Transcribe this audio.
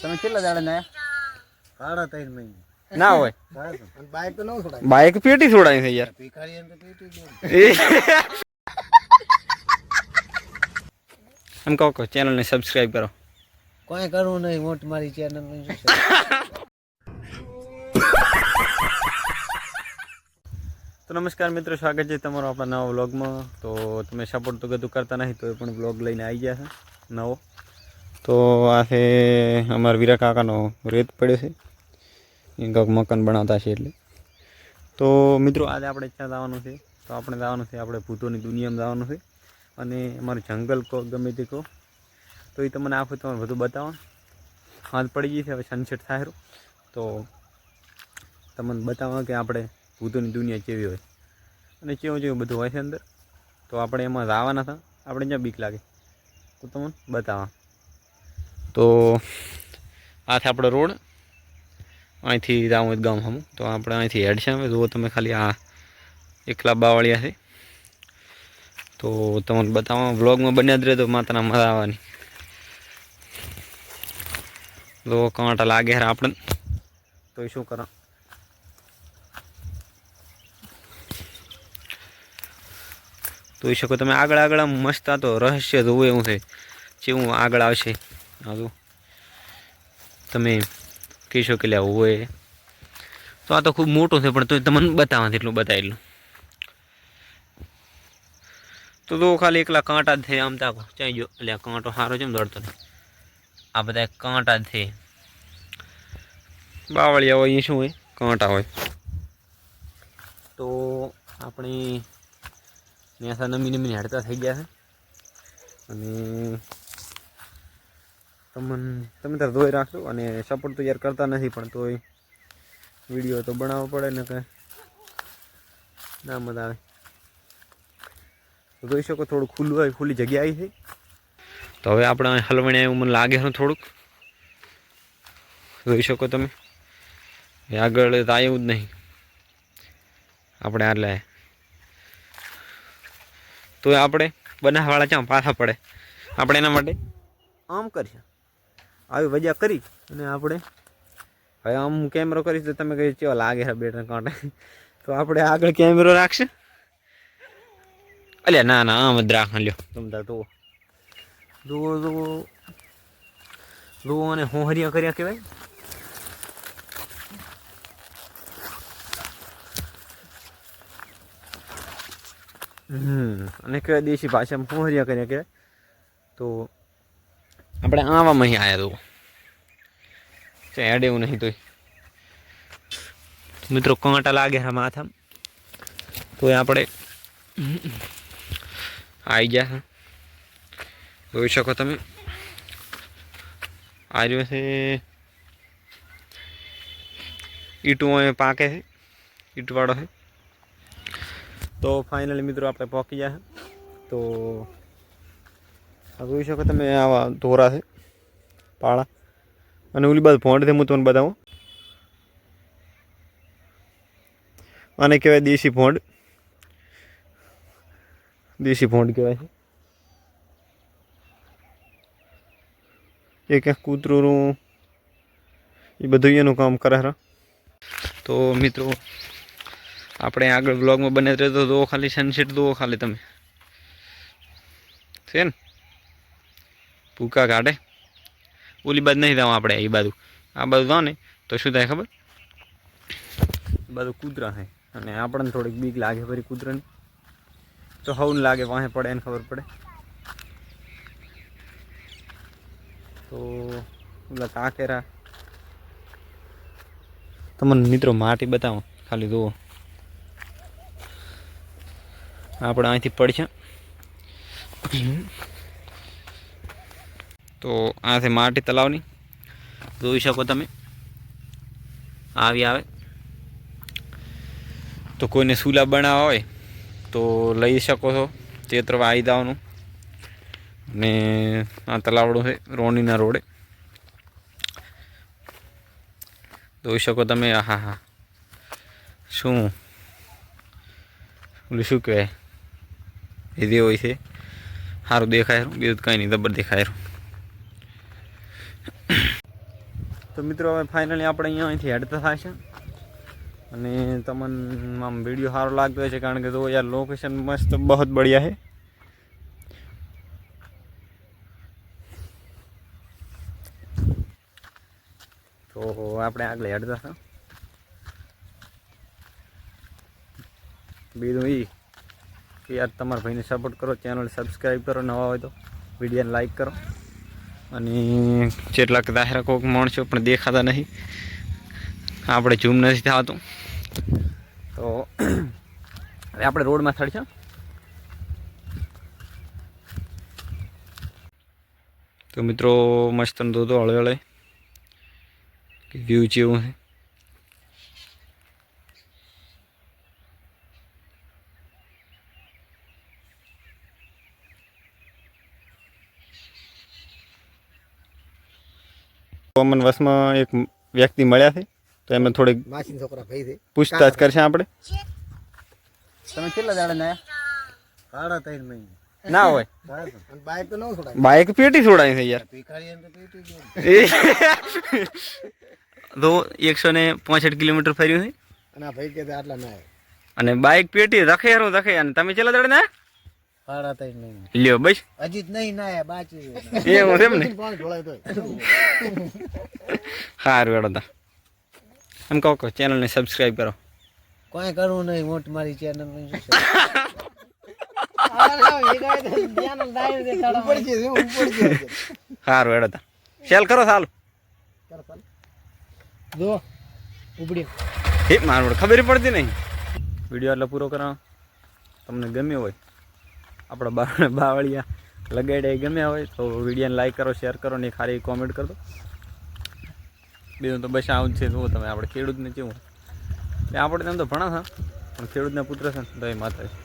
તમે કેટલા દાડા ના સાડા 3 મહિને ના હોય બાઈક તો ન છોડાય બાઈક પેટી છોડાય છે યાર ભિખારી એમ તો પેટી દે એમ કહો ચેનલ ને સબસ્ક્રાઇબ કરો કોઈ કરવું નહીં મોટ મારી ચેનલ ને તો નમસ્કાર મિત્રો, સ્વાગત છે તમારો આપણા નવા વ્લોગમાં. તો તમે સપોર્ટ તો કદું કરતા નહીં તો એ પણ વ્લોગ લઈને આવી ગયા છે નવો. તો આ છે અમારા વીરા કાકાનો રેત પડ્યો છે, એ કંઈક મકાન બનાવતા છે એટલે. તો મિત્રો આજે આપણે ક્યાં જવાનું છે? તો આપણે જવાનું છે આપણે ભૂતોની દુનિયામાં જવાનું છે. અને અમારું જંગલ કહો ગમે તે કહો તો એ તમને આખું તમારે બધું બતાવો. હાથ પડી ગઈ છે, હવે સનસેટ થાય તો તમને બતાવવા કે આપણે ભૂતોની દુનિયા કેવી હોય અને કેવું બધું હોય છે અંદર. તો આપણે એમાં જવાના હતા, આપણે જ્યાં બીક લાગે તો તમને બતાવવા. તો આ છે આપણો રોડ, અહીંથી જાઉં ગામ હમું. તો આપણે અહીંથી હેડ છે અમે, જુઓ તમે ખાલી આ એકલા બાવળિયા છે. તો તમને બતાવવા વ્લોગમાં બન્યા જ રહે તો માતાના મજા આવવાની. તો કાંટા લાગે યાર આપણે, તો શું કરો. જોઈ શકો તમે આગળ આગળ મસ્ત. આ તો રહસ્ય જોવું એવું છે જેવું આગળ આવશે. હજુ તમે કહેશો કે લ્યા હોય તો આ તો ખૂબ મોટું છે, પણ તો તમને બતાવવા એટલું બતાવેલું. તો ખાલી એકલા કાંટા જ છે. આમ તો ચાઈ ગયો એટલે કાંટો સારો છે, દોડતો નહીં. આ બધા કાંટા જ છે. બાવળિયા હોય એ શું હોય, કાંટા હોય. તો આપણે ત્યાં નમી હેડતા થઈ ગયા છે. અને તમે તાર ધોઈ રાખશો અને સપોર્ટ તો યાર કરતા નથી, પણ તોય વિડીયો તો બનાવવો પડે ને, કંઈ ના મજા આવે. તો જોઈ શકો થોડું ખુલ્લું હોય, ખુલ્લી જગ્યા આવી છે. તો હવે આપણે હલવણી એવું મને લાગે છે થોડુંક. જોઈ શકો તમે આગળ આવ્યું જ નહીં આપણે આટલે. તો આપણે બનાવવાળા ચાં પાછા પડે. આપણે એના માટે આમ કરીએ, આવી વજ્યા કરી અને આપણે હવે આમ કેમેરો કરીશ તો તમે કહી કેવા લાગે છે બેટર કાંટે. તો આપણે આગળ કેમેરો રાખશે. અલ્યા ના ના આમ જ રાખ લ્યો તમે તાર જુઓ જુઓ જુઓ જુઓ. અને હોહરિયા કર્યા કહેવાય. અને કહેવાય દેશી ભાષામાં હોહરિયા કર્યા કહેવાય. તો આપણે આવામાં અહીં આવ્યા તો એડ એવું નહીં. તો મિત્રો કાંટા લાગે હા માથામાં, તો આપણે આવી ગયા. જોઈ શકો તમે આ રહ્યો છે ઈંટું પાકે છે, ઈંટવાળો છે. તો ફાઇનલી મિત્રો આપણે પહોંચી ગયા. તો જોઈ શકો તમે આવા ધોરા છે પાળા, અને ઓલી બાજુ ભોંડ છે. હું તમને બતાવું. આને કહેવાય દેશી ભોંડ, દેશી ભોંડ કહેવાય છે. એ ક્યાંક કૂતરું એ બધું એનું કામ કરે. તો મિત્રો આપણે આગળ બ્લોગમાં બને રહેતો તો ખાલી સનસેટ દો ખાલી તમે છે ને ભૂકા કાઢે. ઓલી બાજુ નહીં જાવ આપણે, એ બાજુ આ બાજુ જાઓ ને તો શું થાય ખબર, બાજુ કૂતરા છે અને આપણને થોડીક બીક લાગે ફરી કૂતરાની. તો હવને લાગે વાંહે પડે એને ખબર પડે. તો ઓલા કાંકેરા તમને મિત્રો માટી બતાવો ખાલી જુઓ. આપણે અહીંથી પડશે. તો આ છે માટી તલાવની, જોઈ શકો તમે આવી આવે. તો કોઈને સુલા બનાવવા હોય તો લઈ શકો છો, ચેતરવા આવી જવાનું. અને આ તલાવડું છે રોણીના રોડે, જોઈ શકો તમે. હા હા શું ઓલું શું કહેવાય એ જે હોય છે સારું દેખાય, બીજું કંઈ નહીં, જબર દેખાય. તો મિત્રો હવે ફાઇનલી આપણે અહીંયાથી હેડતા થશે અને તમને આમ વિડીયો સારો લાગતો હોય છે કારણ કે જો યાર લોકેશન મસ્ત બહુ બઢિયા છે. તો આપણે આગળ હેડતા હતા બીજું એ કે યાર તમારા ભાઈને સપોર્ટ કરો, ચેનલ સબસ્ક્રાઈબ કરો, નવા હોય તો વિડીયોને લાઈક કરો. અને કેટલાક દાખલા કોઈક માણસો પણ દેખાતા નહીં, આપણે ઝૂમ નથી થતું. તો હવે આપણે રોડમાં થડશે. તો મિત્રો મસ્ત દોધો હળે હળે વ્યૂ જેવું છે. અમને વસમાં એક વ્યક્તિ મળ્યા છે તો એમને થોડીક માસી છોકરા ભાઈ છે. પૂછતાછ કરશે આપણે. તમે કેટલા દાડા ના સાડા 3 મહિને ના હોય અને બાઇક તો ન છોડાય. બાઇક પેટી છોડાય છે યાર. ભિખારી તો પેટી ગયો તો 165 કિલોમીટર ફર્યું છે અને આ ભાઈ કે આટલા ના આવે. અને બાઇક પેટી રખે રખે. અને તમે કેટલા દાડા ના સાડા 3 મહિને લ્યો બસ હજી જ નહીં ના આયા બાકી એવું છે એમ ને. પાણી ઢોળાય તોય સારું હેડો એમ કહો ચેનલને સબસ્ક્રાઈબ કરો. કોઈ કરવું નહીં મોટ મારી ચેનલ માં સારું હેડો સેલ કરો સાલું. જો ઉપડી હે મારું ખબર પડતી નહીં. વિડીયો એટલે પૂરો કરો. તમને ગમ્યો હોય આપણા બાવળિયા લગાડ્યા ગમ્યા હોય તો વિડીયોને લાઈક કરો, શેર કરો ને ખાલી કોમેન્ટ કરી દો. બીજું તો બસ આવું જ છે. જુઓ તમે આપણે ખેડૂતને કેવું એટલે આપણે તેમ તો ભણા હતા પણ ખેડૂતના પુત્ર છે ને તો એ માતા છે.